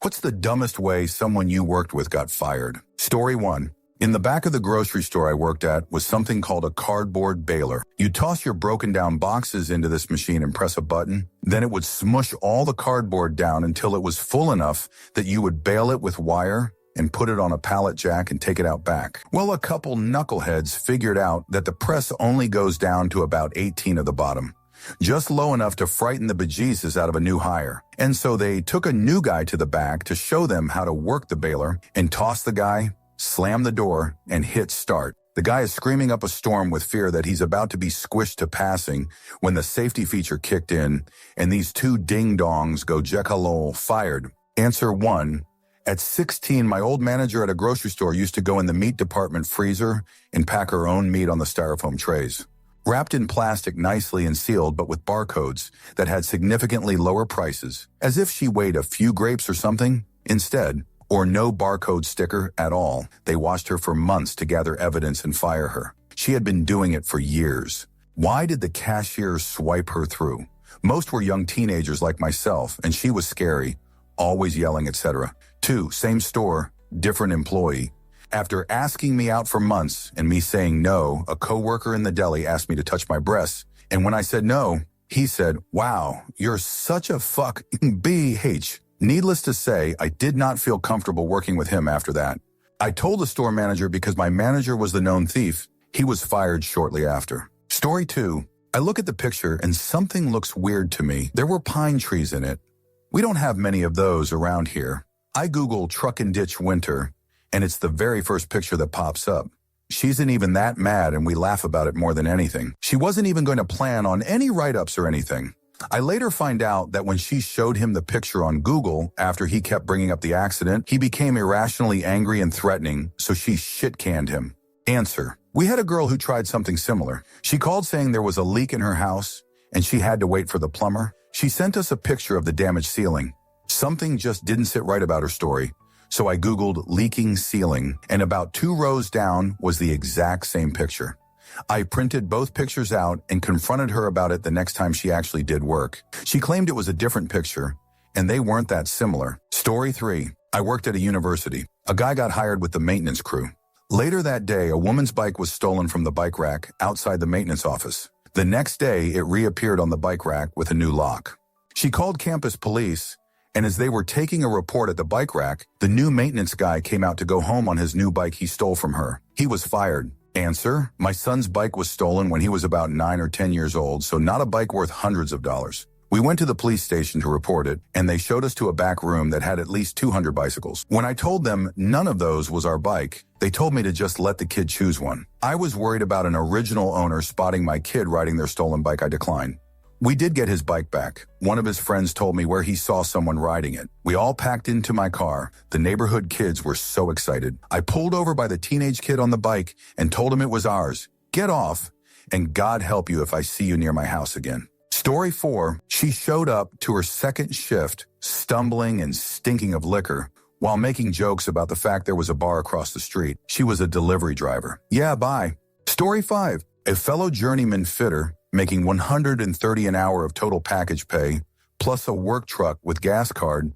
What's the dumbest way someone you worked with got fired? Story 1. In the back of the grocery store I worked at was something called a cardboard baler. You toss your broken down boxes into this machine and press a button. Then it would smush all the cardboard down until it was full enough that you would bale it with wire and put it on a pallet jack and take it out back. Well, a couple knuckleheads figured out that the press only goes down to about 18 of the bottom, just low enough to frighten the bejesus out of a new hire. And so they took a new guy to the back to show them how to work the baler and toss the guy, slam the door, and hit start. The guy is screaming up a storm with fear that he's about to be squished to passing when the safety feature kicked in and these two ding-dongs go Jekyll fired. Answer 1. At 16, my old manager at a grocery store used to go in the meat department freezer and pack her own meat on the styrofoam trays, wrapped in plastic nicely and sealed but with barcodes that had significantly lower prices, as if she weighed a few grapes or something. Instead, or no barcode sticker at all, they watched her for months to gather evidence and fire her. She had been doing it for years. Why did the cashier swipe her through? Most were young teenagers like myself, and she was scary, always yelling, etc. 2, same store, different employee. After asking me out for months and me saying no, a coworker in the deli asked me to touch my breasts, and when I said no, he said, "Wow, you're such a fucking BH." Needless to say, I did not feel comfortable working with him after that. I told the store manager because my manager was the known thief. He was fired shortly after. Story 2. I look at the picture and something looks weird to me. There were pine trees in it. We don't have many of those around here. I Google truck and ditch winter, and it's the very first picture that pops up. She isn't even that mad, and we laugh about it more than anything. She wasn't even going to plan on any write-ups or anything. I later find out that when she showed him the picture on Google after he kept bringing up the accident, he became irrationally angry and threatening, so she shit-canned him. Answer. We had a girl who tried something similar. She called saying there was a leak in her house, and she had to wait for the plumber. She sent us a picture of the damaged ceiling. Something just didn't sit right about her story, so I Googled leaking ceiling, and about 2 rows down was the exact same picture. I printed both pictures out and confronted her about it the next time she actually did work. She claimed it was a different picture, and they weren't that similar. Story 3. I worked at a university. A guy got hired with the maintenance crew. Later that day, a woman's bike was stolen from the bike rack outside the maintenance office. The next day, it reappeared on the bike rack with a new lock. She called campus police, and as they were taking a report at the bike rack, the new maintenance guy came out to go home on his new bike he stole from her. He was fired. Answer. My son's bike was stolen when he was about 9 or 10 years old, so not a bike worth hundreds of dollars. We went to the police station to report it, and they showed us to a back room that had at least 200 bicycles. When I told them none of those was our bike, they told me to just let the kid choose one. I was worried about an original owner spotting my kid riding their stolen bike. I declined. We did get his bike back. One of his friends told me where he saw someone riding it. We all packed into my car. The neighborhood kids were so excited. I pulled over by the teenage kid on the bike and told him it was ours. Get off, and God help you if I see you near my house again. Story 4. She showed up to her second shift, stumbling and stinking of liquor, while making jokes about the fact there was a bar across the street. She was a delivery driver. Yeah, bye. Story 5. A fellow journeyman fitter, making $130 an hour of total package pay, plus a work truck with gas card,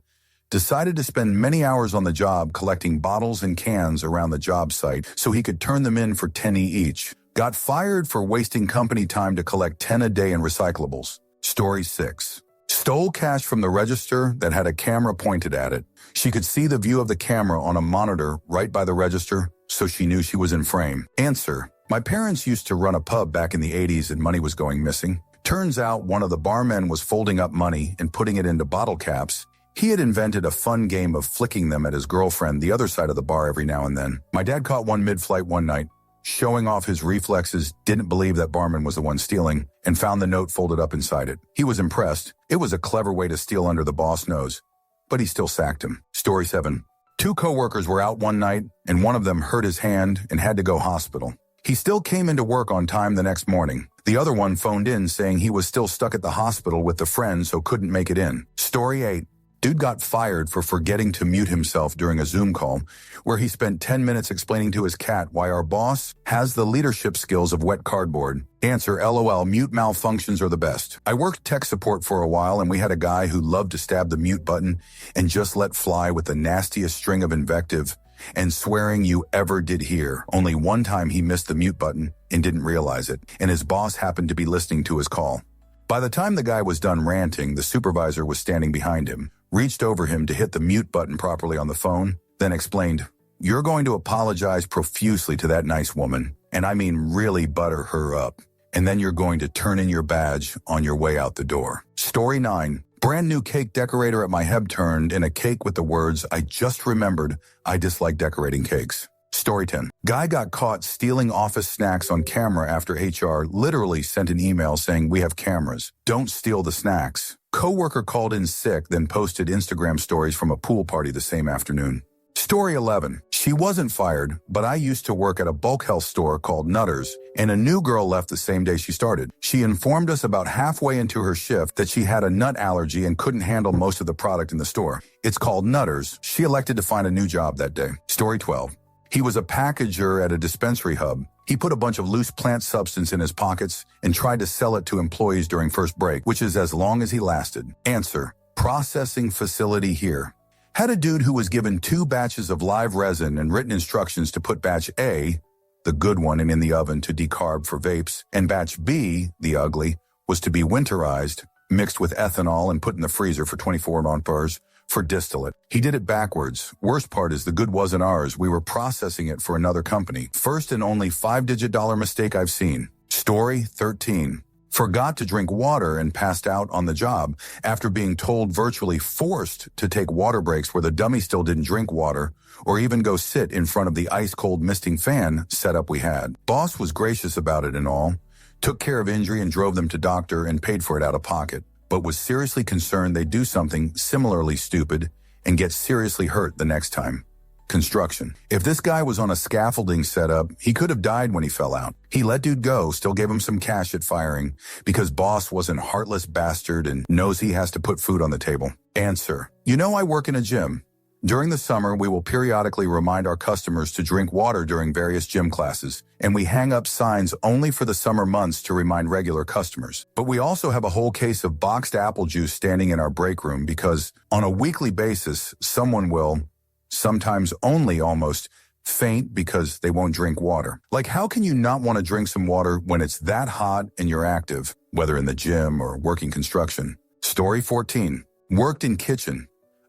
decided to spend many hours on the job collecting bottles and cans around the job site so he could turn them in for $10 each. Got fired for wasting company time to collect 10 a day in recyclables. Story 6. Stole cash from the register that had a camera pointed at it. She could see the view of the camera on a monitor right by the register, so she knew she was in frame. Answer. My parents used to run a pub back in the 80s and money was going missing. Turns out one of the barmen was folding up money and putting it into bottle caps. He had invented a fun game of flicking them at his girlfriend the other side of the bar every now and then. My dad caught one mid-flight one night, showing off his reflexes, didn't believe that barman was the one stealing, and found the note folded up inside it. He was impressed. It was a clever way to steal under the boss' nose, but he still sacked him. Story 7. 2 coworkers were out one night, and one of them hurt his hand and had to go hospital. He still came into work on time the next morning. The other one phoned in saying he was still stuck at the hospital with the friend so couldn't make it in. Story 8. Dude got fired for forgetting to mute himself during a Zoom call, where he spent 10 minutes explaining to his cat why our boss has the leadership skills of wet cardboard. Answer, LOL, mute malfunctions are the best. I worked tech support for a while, and we had a guy who loved to stab the mute button and just let fly with the nastiest string of invective and swearing you ever did hear. Only one time he missed the mute button and didn't realize it, and his boss happened to be listening to his call. By the time the guy was done ranting, the supervisor was standing behind him, reached over him to hit the mute button properly on the phone, then explained, "You're going to apologize profusely to that nice woman, and I mean really butter her up, and then you're going to turn in your badge on your way out the door." Story 9. Brand new cake decorator at my heb turned in a cake with the words, "I just remembered I dislike decorating cakes." Story 10. Guy got caught stealing office snacks on camera after HR literally sent an email saying, "We have cameras. Don't steal the snacks." Coworker called in sick, then posted Instagram stories from a pool party the same afternoon. Story 11. She wasn't fired, but I used to work at a bulk health store called Nutters, and a new girl left the same day she started. She informed us about halfway into her shift that she had a nut allergy and couldn't handle most of the product in the store. It's called Nutters. She elected to find a new job that day. Story 12. He was a packager at a dispensary hub. He put a bunch of loose plant substance in his pockets and tried to sell it to employees during first break, which is as long as he lasted. Answer, processing facility here. Had a dude who was given 2 batches of live resin and written instructions to put batch A, the good one, and in the oven to decarb for vapes, and batch B, the ugly, was to be winterized, mixed with ethanol and put in the freezer for 24 hours for distillate. He did it backwards. Worst part is the good wasn't ours. We were processing it for another company. First and only 5-digit dollar mistake I've seen. Story 13. Forgot to drink water and passed out on the job after being told, virtually forced, to take water breaks where the dummy still didn't drink water or even go sit in front of the ice-cold misting fan setup we had. Boss was gracious about it and all, took care of injury and drove them to doctor and paid for it out of pocket, but was seriously concerned they'd do something similarly stupid and get seriously hurt the next time. Construction. If this guy was on a scaffolding setup, he could have died when he fell out. He let dude go, still gave him some cash at firing, because boss wasn't heartless bastard and knows he has to put food on the table. Answer. I work in a gym. During the summer, we will periodically remind our customers to drink water during various gym classes, and we hang up signs only for the summer months to remind regular customers. But we also have a whole case of boxed apple juice standing in our break room because on a weekly basis, someone will, sometimes only almost, faint because they won't drink water. Like, how can you not want to drink some water when it's that hot and you're active, whether in the gym or working construction? Story 14. Worked in kitchen.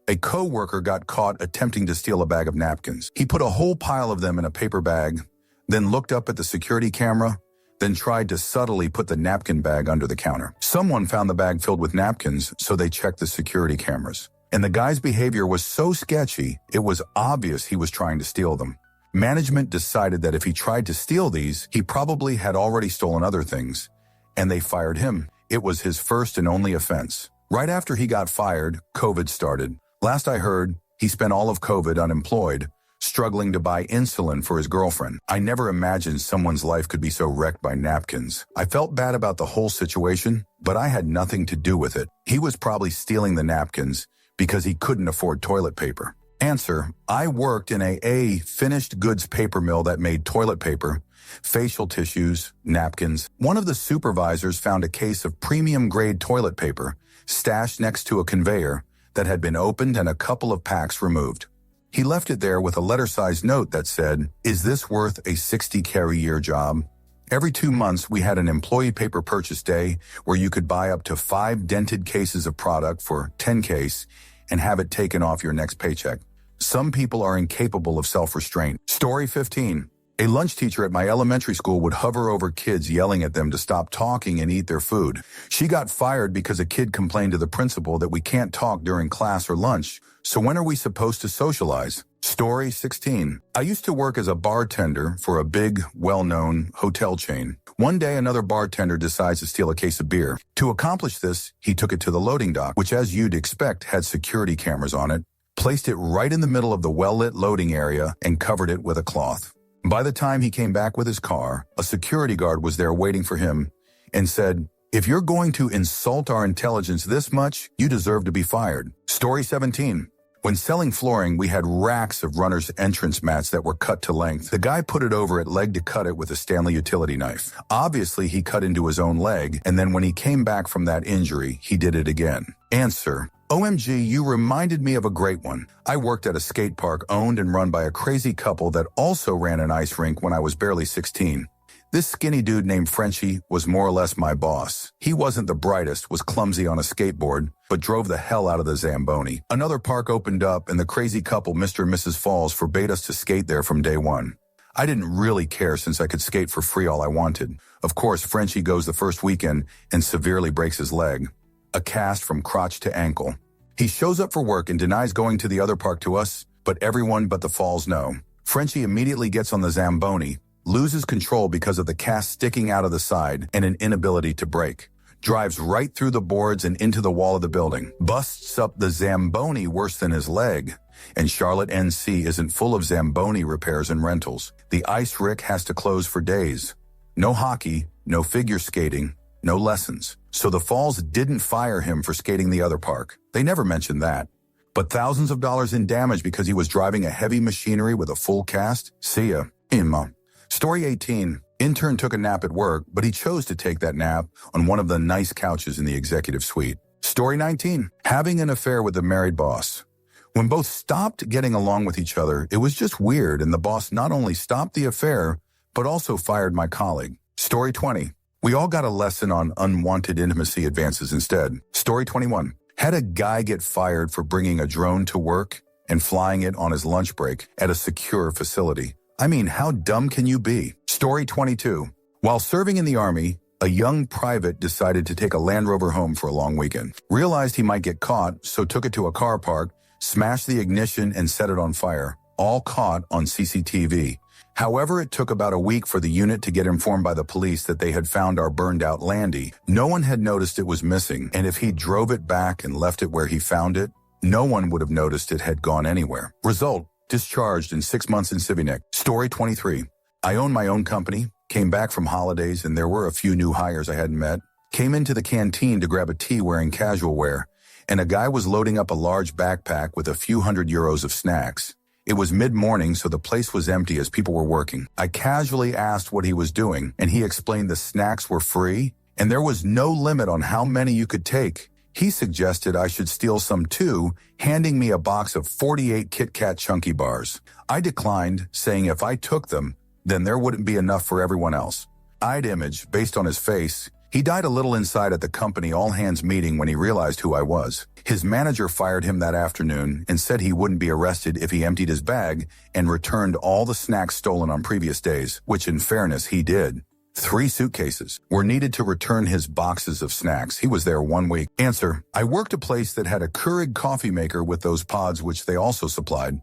A coworker got caught attempting to steal a bag of napkins. He put a whole pile of them in a paper bag, then looked up at the security camera, then tried to subtly put the napkin bag under the counter. Someone found the bag filled with napkins, so they checked the security cameras. And the guy's behavior was so sketchy, it was obvious he was trying to steal them. Management decided that if he tried to steal these, he probably had already stolen other things, and they fired him. It was his first and only offense. Right after he got fired, COVID started. Last I heard, he spent all of COVID unemployed, struggling to buy insulin for his girlfriend. I never imagined someone's life could be so wrecked by napkins. I felt bad about the whole situation, but I had nothing to do with it. He was probably stealing the napkins because he couldn't afford toilet paper. Answer, I worked in a finished goods paper mill that made toilet paper, facial tissues, napkins. One of the supervisors found a case of premium grade toilet paper stashed next to a conveyor that had been opened and a couple of packs removed. He left it there with a letter-sized note that said, "Is this worth a 60K-a-year job?" Every 2 months, we had an employee paper purchase day where you could buy up to 5 dented cases of product for 10 case and have it taken off your next paycheck. Some people are incapable of self-restraint. Story 15. A lunch teacher at my elementary school would hover over kids yelling at them to stop talking and eat their food. She got fired because a kid complained to the principal that we can't talk during class or lunch, so when are we supposed to socialize? Story 16. I used to work as a bartender for a big, well-known hotel chain. One day, another bartender decides to steal a case of beer. To accomplish this, he took it to the loading dock, which, as you'd expect, had security cameras on it, placed it right in the middle of the well-lit loading area, and covered it with a cloth. By the time he came back with his car, a security guard was there waiting for him and said, If you're going to insult our intelligence this much, you deserve to be fired. Story 17. When selling flooring, we had racks of runners' entrance mats that were cut to length. The guy put it over at leg to cut it with a Stanley utility knife. Obviously, he cut into his own leg, and then when he came back from that injury, he did it again. Answer. OMG, you reminded me of a great one. I worked at a skate park owned and run by a crazy couple that also ran an ice rink when I was barely 16. This skinny dude named Frenchie was more or less my boss. He wasn't the brightest, was clumsy on a skateboard, but drove the hell out of the Zamboni. Another park opened up, and the crazy couple, Mr. and Mrs. Falls, forbade us to skate there from day one. I didn't really care since I could skate for free all I wanted. Of course, Frenchie goes the first weekend and severely breaks his leg. A cast from crotch to ankle. He shows up for work and denies going to the other park to us, but everyone but the Falls know. Frenchie immediately gets on the Zamboni, loses control because of the cast sticking out of the side and an inability to brake. Drives right through the boards and into the wall of the building. Busts up the Zamboni worse than his leg. And Charlotte, NC isn't full of Zamboni repairs and rentals. The ice rink has to close for days. No hockey, no figure skating, no lessons. So the Falls didn't fire him for skating the other park. They never mentioned that. But thousands of dollars in damage because he was driving a heavy machinery with a full cast? See ya. Imma. Story 18. Intern took a nap at work, but he chose to take that nap on one of the nice couches in the executive suite. Story 19. Having an affair with the married boss. When both stopped getting along with each other, it was just weird, and the boss not only stopped the affair, but also fired my colleague. Story 20. We all got a lesson on unwanted intimacy advances instead. Story 21. Had a guy get fired for bringing a drone to work and flying it on his lunch break at a secure facility. I mean, how dumb can you be? Story 22. While serving in the Army, a young private decided to take a Land Rover home for a long weekend. Realized he might get caught, so took it to a car park, smashed the ignition, and set it on fire. All caught on CCTV. However, it took about a week for the unit to get informed by the police that they had found our burned-out Landy. No one had noticed it was missing, and if he drove it back and left it where he found it, no one would have noticed it had gone anywhere. Result. Discharged in 6 months in Civinex. Story 23. I own my own company, came back from holidays, and there were a few new hires I hadn't met. Came into the canteen to grab a tea wearing casual wear, and a guy was loading up a large backpack with a few €100 of snacks. It was mid-morning, so the place was empty as people were working. I casually asked what he was doing, and he explained the snacks were free, and there was no limit on how many you could take. He suggested I should steal some too, handing me a box of 48 Kit Kat Chunky bars. I declined, saying if I took them, then there wouldn't be enough for everyone else. I'd image, based on his face, he died a little inside at the company all-hands meeting when he realized who I was. His manager fired him that afternoon and said he wouldn't be arrested if he emptied his bag and returned all the snacks stolen on previous days, which in fairness he did. 3 suitcases were needed to return his boxes of snacks. He was there 1 week. Answer. I worked a place that had a Keurig coffee maker with those pods which they also supplied.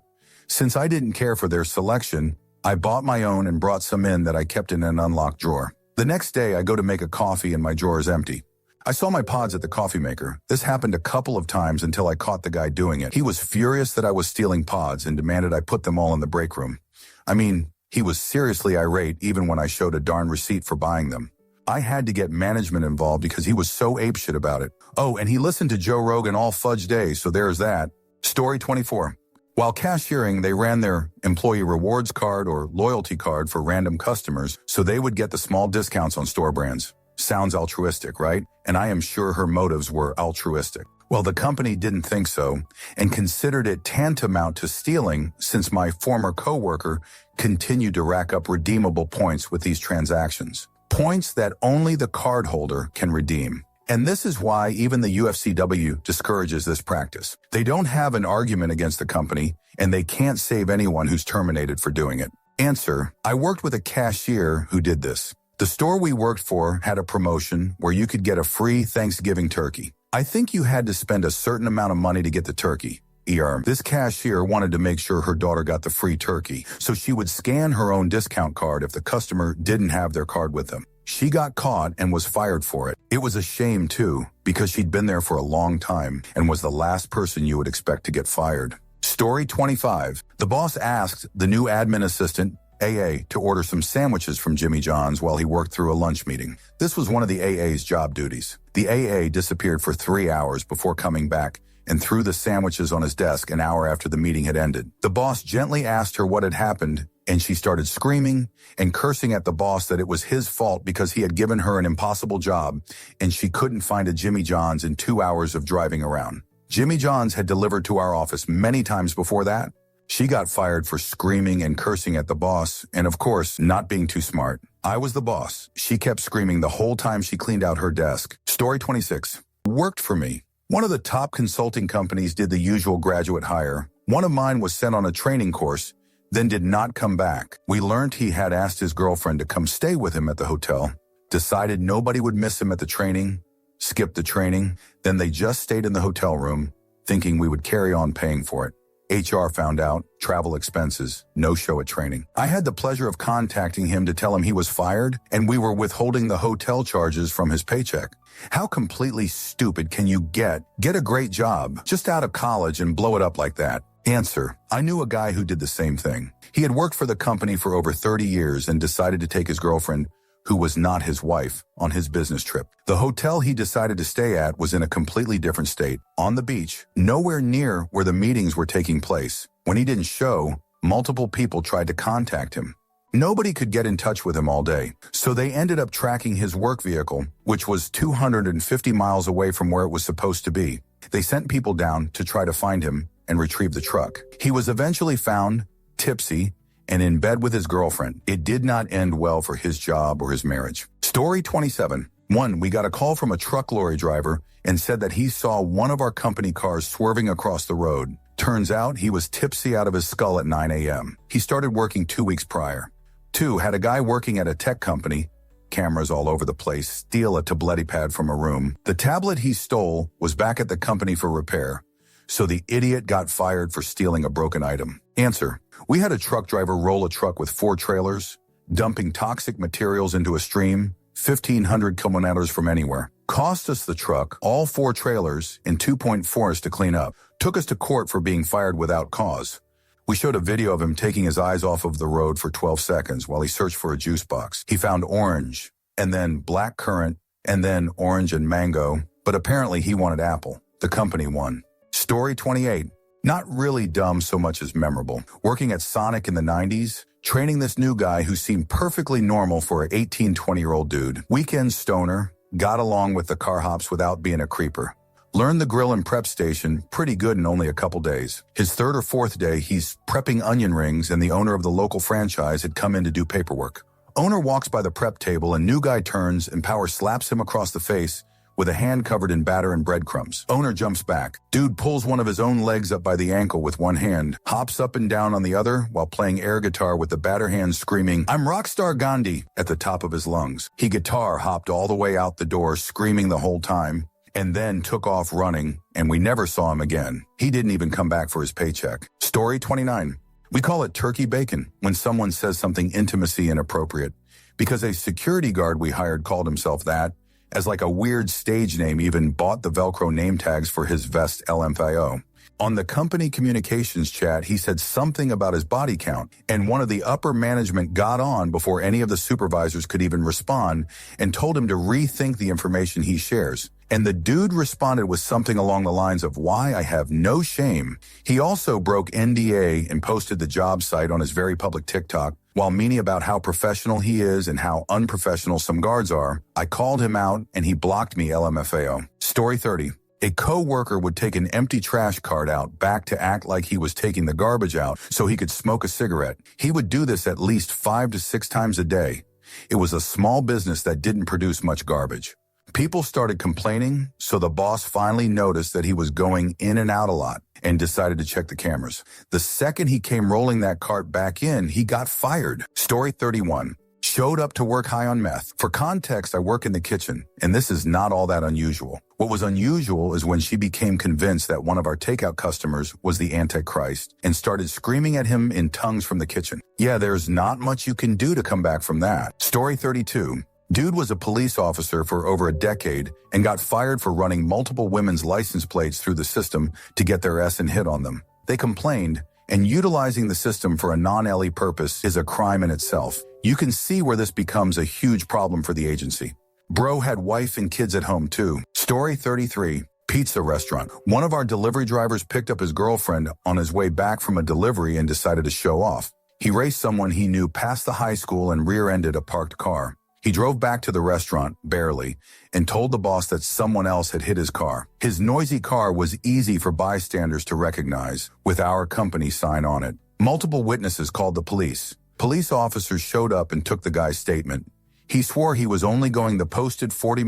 Since I didn't care for their selection, I bought my own and brought some in that I kept in an unlocked drawer. The next day, I go to make a coffee and my drawer is empty. I saw my pods at the coffee maker. This happened a couple of times until I caught the guy doing it. He was furious that I was stealing pods and demanded I put them all in the break room. I mean, he was seriously irate even when I showed a darn receipt for buying them. I had to get management involved because he was so apeshit about it. Oh, and he listened to Joe Rogan all fudge day, so there's that. Story 24. While cashiering, they ran their employee rewards card or loyalty card for random customers so they would get the small discounts on store brands. Sounds altruistic, right? And I am sure her motives were altruistic. Well, the company didn't think so and considered it tantamount to stealing since my former coworker continued to rack up redeemable points with these transactions. Points that only the cardholder can redeem. And this is why even the UFCW discourages this practice. They don't have an argument against the company, and they can't save anyone who's terminated for doing it. Answer. I worked with a cashier who did this. The store we worked for had a promotion where you could get a free Thanksgiving turkey. I think you had to spend a certain amount of money to get the turkey. This cashier wanted to make sure her daughter got the free turkey, so she would scan her own discount card if the customer didn't have their card with them. She got caught and was fired for it. It was a shame, too, because she'd been there for a long time and was the last person you would expect to get fired. Story 25. The boss asked the new admin assistant AA to order some sandwiches from Jimmy John's while he worked through a lunch meeting. This was one of the AA's job duties. The AA disappeared for 3 hours before coming back and threw the sandwiches on his desk an hour after the meeting had ended. The boss gently asked her what had happened, and she started screaming and cursing at the boss that it was his fault because he had given her an impossible job and she couldn't find a Jimmy John's in 2 hours of driving around. Jimmy John's had delivered to our office many times before that. She got fired for screaming and cursing at the boss and, of course, not being too smart. I was the boss. She kept screaming the whole time she cleaned out her desk. Story 26. Worked for me. One of the top consulting companies did the usual graduate hire. One of mine was sent on a training course, then did not come back. We learned he had asked his girlfriend to come stay with him at the hotel, decided nobody would miss him at the training, skipped the training, then they just stayed in the hotel room, thinking we would carry on paying for it. HR found out, travel expenses, no show at training. I had the pleasure of contacting him to tell him he was fired and we were withholding the hotel charges from his paycheck. How completely stupid can you get a great job just out of college and blow it up like that? Answer: I knew a guy who did the same thing. He had worked for the company for over 30 years and decided to take his girlfriend, who was not his wife, on his business trip. The hotel he decided to stay at was in a completely different state, on the beach, nowhere near where the meetings were taking place. When he didn't show, multiple people tried to contact him. Nobody could get in touch with him all day, so they ended up tracking his work vehicle, which was 250 miles away from where it was supposed to be. They sent people down to try to find him and retrieve the truck. He was eventually found, tipsy, and in bed with his girlfriend. It did not end well for his job or his marriage. Story 27. 1. We got a call from a truck lorry driver and said that he saw one of our company cars swerving across the road. Turns out he was tipsy out of his skull at 9 a.m. He started working 2 weeks prior. 2. Had a guy working at a tech company, cameras all over the place, steal a tabletti pad from a room. The tablet he stole was back at the company for repair, so the idiot got fired for stealing a broken item. Answer: we had a truck driver roll a truck with 4 trailers, dumping toxic materials into a stream 1,500 kilometers from anywhere. Cost us the truck, all 4 trailers, and 2.4 to clean up. Took us to court for being fired without cause. We showed a video of him taking his eyes off of the road for 12 seconds while he searched for a juice box. He found orange, and then black currant, and then orange and mango, but apparently he wanted apple. The company won. Story 28. Not really dumb so much as memorable. Working at Sonic in the 90s, training this new guy who seemed perfectly normal for an 18, 20-year-old dude. Weekend stoner, got along with the car hops without being a creeper. Learned the grill and prep station pretty good in only a couple days. His 3rd or 4th day, he's prepping onion rings and the owner of the local franchise had come in to do paperwork. Owner walks by the prep table and new guy turns and power slaps him across the face with a hand covered in batter and breadcrumbs. Owner jumps back. Dude pulls one of his own legs up by the ankle with one hand, hops up and down on the other while playing air guitar with the batter hand screaming, "I'm Rockstar Gandhi," at the top of his lungs. He guitar hopped all the way out the door, screaming the whole time, and then took off running, and we never saw him again. He didn't even come back for his paycheck. Story 29. We call it turkey bacon when someone says something intimacy inappropriate, because a security guard we hired called himself that, as like a weird stage name, even bought the Velcro name tags for his vest LMFAO. On the company communications chat, he said something about his body count, and one of the upper management got on before any of the supervisors could even respond and told him to rethink the information he shares. And the dude responded with something along the lines of, "Why, I have no shame." He also broke NDA and posted the job site on his very public TikTok while meaning about how professional he is and how unprofessional some guards are. I called him out and he blocked me LMFAO. Story 30. A coworker would take an empty trash cart out back to act like he was taking the garbage out so he could smoke a cigarette. He would do this at least 5 to 6 times a day. It was a small business that didn't produce much garbage. People started complaining, so the boss finally noticed that he was going in and out a lot and decided to check the cameras. The second he came rolling that cart back in, he got fired. Story 31. Showed up to work high on meth. For context, I work in the kitchen, and this is not all that unusual. What was unusual is when she became convinced that one of our takeout customers was the Antichrist and started screaming at him in tongues from the kitchen. Yeah, there's not much you can do to come back from that. Story 32. Dude was a police officer for over a decade and got fired for running multiple women's license plates through the system to get their S and hit on them. They complained, And utilizing the system for a non-LE purpose is a crime in itself. You can see where this becomes a huge problem for the agency. Bro had wife and kids at home too. Story 33. Pizza restaurant. One of our delivery drivers picked up his girlfriend on his way back from a delivery and decided to show off. He raced someone he knew past the high school and rear-ended a parked car. He drove back to the restaurant, barely, and told the boss that someone else had hit his car. His noisy car was easy for bystanders to recognize, with our company sign on it. Multiple witnesses called the police. Police officers showed up and took the guy's statement. He swore he was only going the posted 40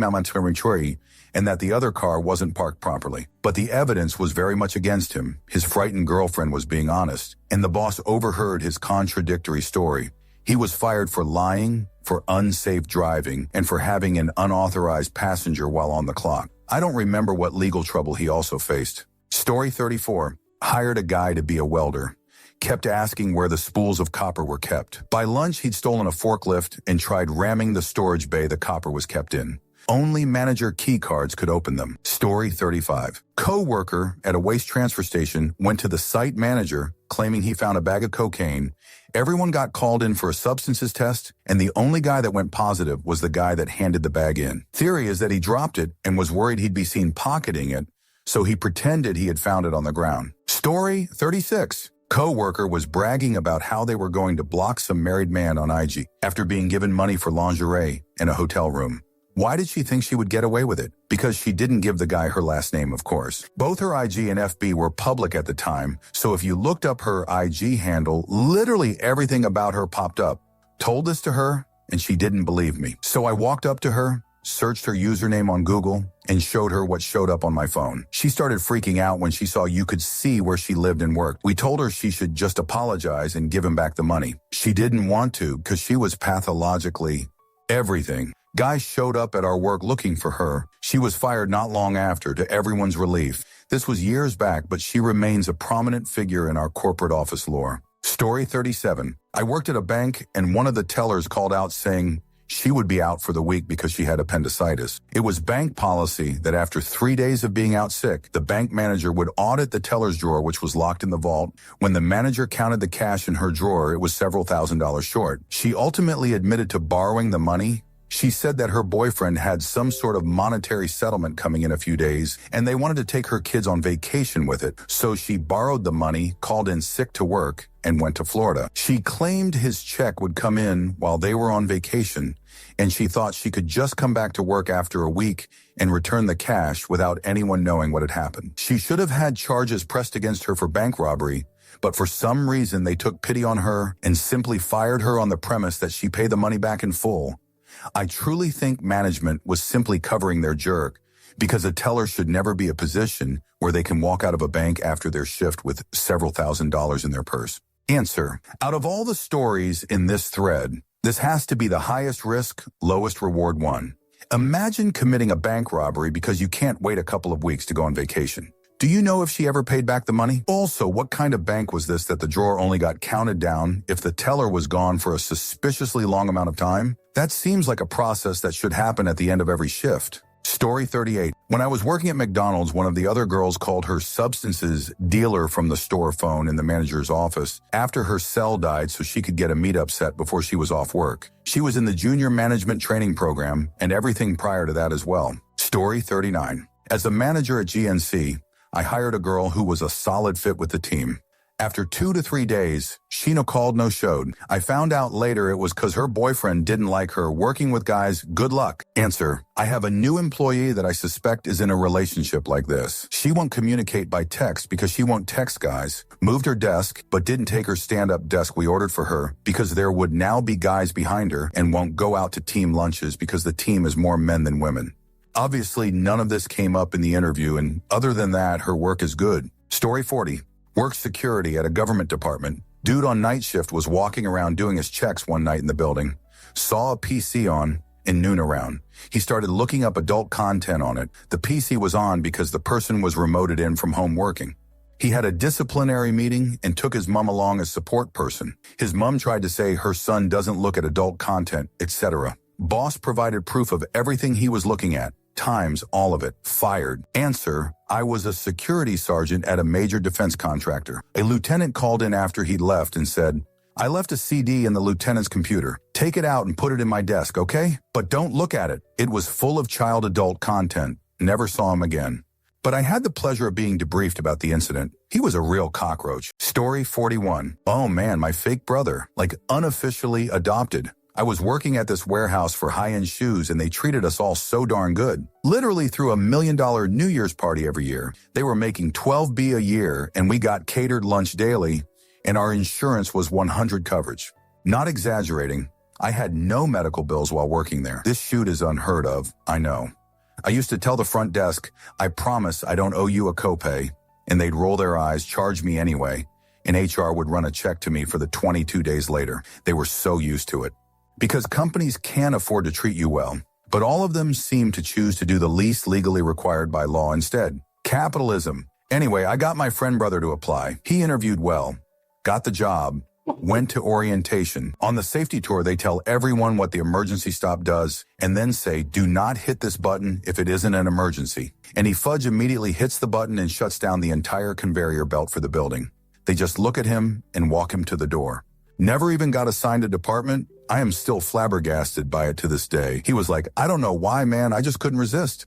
and that the other car wasn't parked properly. But the evidence was very much against him. His frightened girlfriend was being honest, and the boss overheard his contradictory story. He was fired for lying, for unsafe driving, and for having an unauthorized passenger while on the clock. I don't remember what legal trouble he also faced. Story 34. Hired a guy to be a welder. Kept asking where the spools of copper were kept. By lunch, he'd stolen a forklift and tried ramming the storage bay the copper was kept in. Only manager key cards could open them. Story 35. Coworker at a waste transfer station went to the site manager claiming he found a bag of cocaine. Everyone got called in for a substances test, and the only guy that went positive was the guy that handed the bag in. Theory is that he dropped it and was worried he'd be seen pocketing it, so he pretended he had found it on the ground. Story 36. Coworker was bragging about how they were going to block some married man on IG after being given money for lingerie in a hotel room. Why did she think she would get away with it? Because she didn't give the guy her last name, of course. Both her IG and FB were public at the time, so if you looked up her IG handle, literally everything about her popped up. Told this to her, and she didn't believe me. So I walked up to her, searched her username on Google, and showed her what showed up on my phone. She started freaking out when she saw you could see where she lived and worked. We told her she should just apologize and give him back the money. She didn't want to because she was pathologically everything. Guys showed up at our work looking for her. She was fired not long after, to everyone's relief. This was years back, but she remains a prominent figure in our corporate office lore. Story 37. I worked at a bank, and one of the tellers called out saying she would be out for the week because she had appendicitis. It was bank policy that after 3 days of being out sick, the bank manager would audit the teller's drawer, which was locked in the vault. When the manager counted the cash in her drawer, it was several $1,000s short. She ultimately admitted to borrowing the money. She said that her boyfriend had some sort of monetary settlement coming in a few days, and they wanted to take her kids on vacation with it. So she borrowed the money, called in sick to work, and went to Florida. She claimed his check would come in while they were on vacation, and she thought she could just come back to work after a week and return the cash without anyone knowing what had happened. She should have had charges pressed against her for bank robbery, but for some reason they took pity on her and simply fired her on the premise that she paid the money back in full. I truly think management was simply covering their jerk, because a teller should never be a position where they can walk out of a bank after their shift with several $1,000s in their purse. Answer. Out of all the stories in this thread, this has to be the highest risk, lowest reward one. Imagine committing a bank robbery because you can't wait a couple of weeks to go on vacation. Do you know if she ever paid back the money? Also, what kind of bank was this that the drawer only got counted down if the teller was gone for a suspiciously long amount of time? That seems like a process that should happen at the end of every shift. Story 38. When I was working at McDonald's, one of the other girls called her substances dealer from the store phone in the manager's office after her cell died so she could get a meetup set before she was off work. She was in the junior management training program and everything prior to that as well. Story 39. As a manager at GNC, I hired a girl who was a solid fit with the team. After 2 to 3 days, she no called, no showed. I found out later it was because her boyfriend didn't like her working with guys. Good luck. Answer. I have a new employee that I suspect is in a relationship like this. She won't communicate by text because she won't text guys. Moved her desk, but didn't take her stand-up desk we ordered for her because there would now be guys behind her, and won't go out to team lunches because the team is more men than women. Obviously, none of this came up in the interview, and other than that, her work is good. Story 40. Worked security at a government department. Dude on night shift was walking around doing his checks one night in the building. Saw a PC on and noon around. He started looking up adult content on it. The PC was on because the person was remoted in from home working. He had a disciplinary meeting and took his mom along as support person. His mom tried to say her son doesn't look at adult content, etc. Boss provided proof of everything he was looking at. times all of it. Fired. Answer: I was a security sergeant at a major defense contractor. A lieutenant called in after he'd left and said, I left a CD in the lieutenant's computer. Take it out and put it in my desk, okay? But don't look at it. It was full of child adult content. Never saw him again. But I had the pleasure of being debriefed about the incident. He was a real cockroach. Story 41. Oh man, my fake brother, like unofficially adopted. I was working at this warehouse for high-end shoes and they treated us all so darn good. Literally threw $1 million New Year's party every year. They were making $12,000 a year and we got catered lunch daily and our insurance was 100 coverage. Not exaggerating, I had no medical bills while working there. This shoot is unheard of, I know. I used to tell the front desk, I promise I don't owe you a copay, and they'd roll their eyes, charge me anyway, and HR would run a check to me for the 22 days later. They were so used to it. Because companies can afford to treat you well, but all of them seem to choose to do the least legally required by law instead. Capitalism. Anyway, I got my friend brother to apply. He interviewed well, got the job, went to orientation. On the safety tour, they tell everyone what the emergency stop does and then say, do not hit this button if it isn't an emergency. And he fudge immediately hits the button and shuts down the entire conveyor belt for the building. They just look at him and walk him to the door. Never even got assigned a department. I am still flabbergasted by it to this day. He was like, I don't know why, man. I just couldn't resist.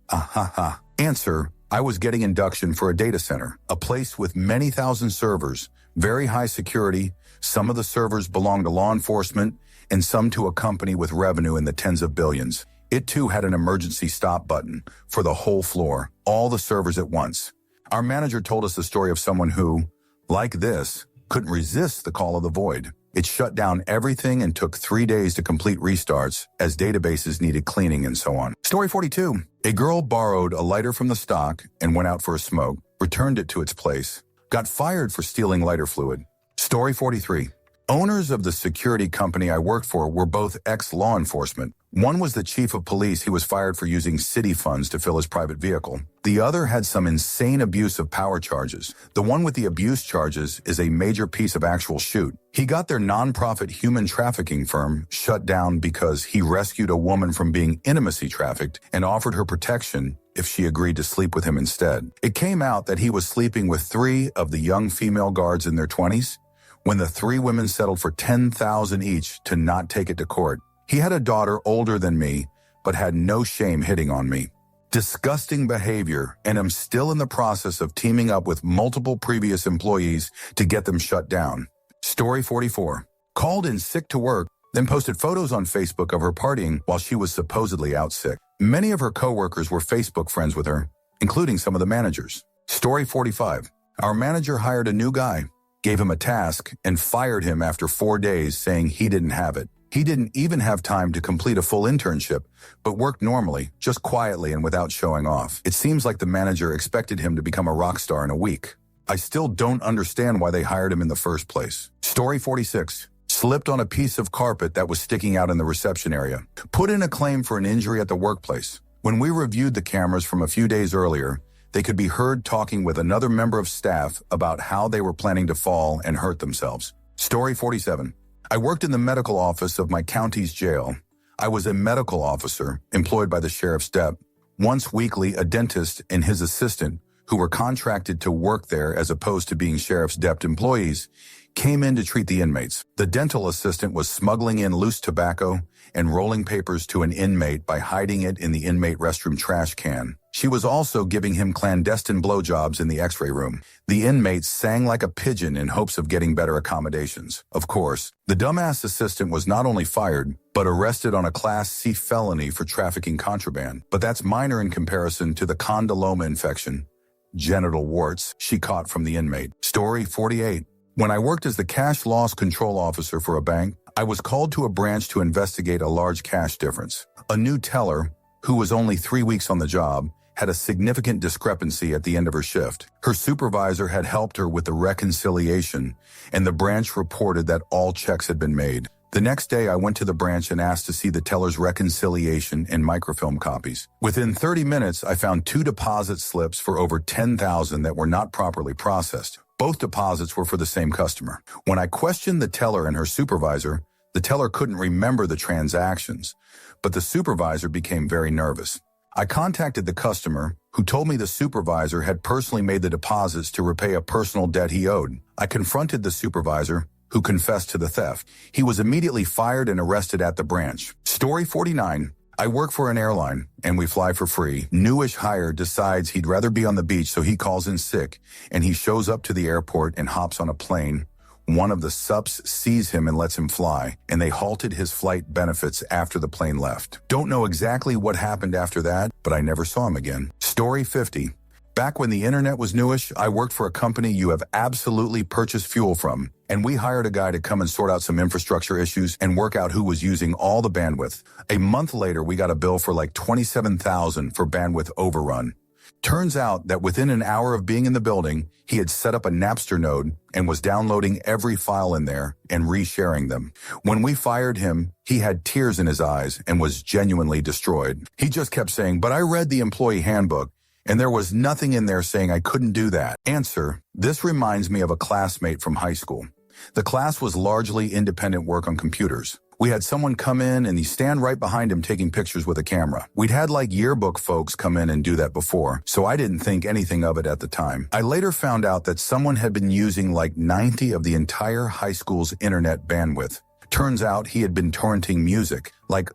Answer: I was getting induction for a data center, a place with many thousand servers, very high security. Some of the servers belong to law enforcement and some to a company with revenue in the tens of billions. It too had an emergency stop button for the whole floor, all the servers at once. Our manager told us the story of someone who, like this, couldn't resist the call of the void. It shut down everything and took 3 days to complete restarts as databases needed cleaning and so on. Story 42. A girl borrowed a lighter from the stock and went out for a smoke, returned it to its place, got fired for stealing lighter fluid. Story 43. Owners of the security company I worked for were both ex-law enforcement. One was the chief of police who was fired for using city funds to fill his private vehicle. The other had some insane abuse of power charges. The one with the abuse charges is a major piece of actual shoot. He got their nonprofit human trafficking firm shut down because he rescued a woman from being intimacy trafficked and offered her protection if she agreed to sleep with him instead. It came out that he was sleeping with 3 of the young female guards in their 20s when the 3 women settled for $10,000 each to not take it to court. He had a daughter older than me, but had no shame hitting on me. Disgusting behavior, and I'm still in the process of teaming up with multiple previous employees to get them shut down. Story 44. Called in sick to work, then posted photos on Facebook of her partying while she was supposedly out sick. Many of her coworkers were Facebook friends with her, including some of the managers. Story 45. Our manager hired a new guy, gave him a task, and fired him after 4 days saying he didn't have it. He didn't even have time to complete a full internship, but worked normally, just quietly and without showing off. It seems like the manager expected him to become a rock star in a week. I still don't understand why they hired him in the first place. Story 46. Slipped on a piece of carpet that was sticking out in the reception area. Put in a claim for an injury at the workplace. When we reviewed the cameras from a few days earlier, they could be heard talking with another member of staff about how they were planning to fall and hurt themselves. Story 47. I worked in the medical office of my county's jail. I was a medical officer employed by the sheriff's dep. Once weekly, a dentist and his assistant, who were contracted to work there as opposed to being sheriff's dep employees, came in to treat the inmates. The dental assistant was smuggling in loose tobacco and rolling papers to an inmate by hiding it in the inmate restroom trash can. She was also giving him clandestine blowjobs in the x-ray room. The inmate sang like a pigeon in hopes of getting better accommodations. Of course, the dumbass assistant was not only fired, but arrested on a Class C felony for trafficking contraband. But that's minor in comparison to the condyloma infection, genital warts, she caught from the inmate. Story 48. When I worked as the cash loss control officer for a bank, I was called to a branch to investigate a large cash difference. A new teller, who was only 3 weeks on the job, had a significant discrepancy at the end of her shift. Her supervisor had helped her with the reconciliation, and the branch reported that all checks had been made. The next day, I went to the branch and asked to see the teller's reconciliation and microfilm copies. Within 30 minutes, I found 2 deposit slips for over $10,000 that were not properly processed. Both deposits were for the same customer. When I questioned the teller and her supervisor, the teller couldn't remember the transactions, but the supervisor became very nervous. I contacted the customer, who told me the supervisor had personally made the deposits to repay a personal debt he owed. I confronted the supervisor, who confessed to the theft. He was immediately fired and arrested at the branch. Story 49. I work for an airline, and we fly for free. Newish hire decides he'd rather be on the beach, so he calls in sick, and he shows up to the airport and hops on a plane. One of the subs sees him and lets him fly, and they halted his flight benefits after the plane left. Don't know exactly what happened after that, but I never saw him again. Story 50. Back when the internet was newish, I worked for a company you have absolutely purchased fuel from, and we hired a guy to come and sort out some infrastructure issues and work out who was using all the bandwidth. A month later, we got a bill for like $27,000 for bandwidth overrun. Turns out that within an hour of being in the building, he had set up a Napster node and was downloading every file in there and resharing them. When we fired him, he had tears in his eyes and was genuinely destroyed. He just kept saying, "But I read the employee handbook, and there was nothing in there saying I couldn't do that." Answer: this reminds me of a classmate from high school. The class was largely independent work on computers. We had someone come in and he stand right behind him taking pictures with a camera. We'd had like yearbook folks come in and do that before, so I didn't think anything of it at the time. I later found out that someone had been using like 90 of the entire high school's internet bandwidth. Turns out he had been torrenting music, like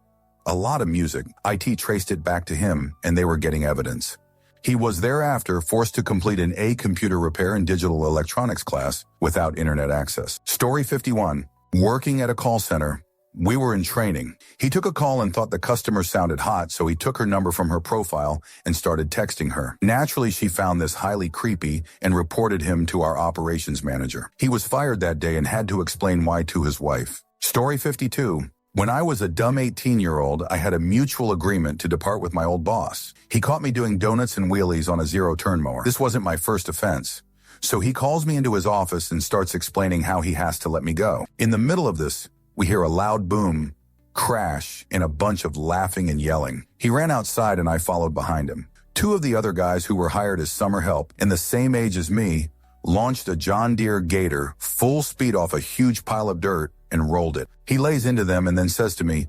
a lot of music. IT traced it back to him, and they were getting evidence. He was thereafter forced to complete an A computer repair and digital electronics class without internet access. Story 51. Working at a call center. We were in training. He took a call and thought the customer sounded hot, so he took her number from her profile and started texting her. Naturally, she found this highly creepy and reported him to our operations manager. He was fired that day and had to explain why to his wife. Story 52. When I was a dumb 18-year-old, I had a mutual agreement to depart with my old boss. He caught me doing donuts and wheelies on a zero-turn mower. This wasn't my first offense. So he calls me into his office and starts explaining how he has to let me go. In the middle of this, we hear a loud boom, crash, and a bunch of laughing and yelling. He ran outside and I followed behind him. Two of the other guys who were hired as summer help, and the same age as me, launched a John Deere Gator full speed off a huge pile of dirt and rolled it. He lays into them and then says to me,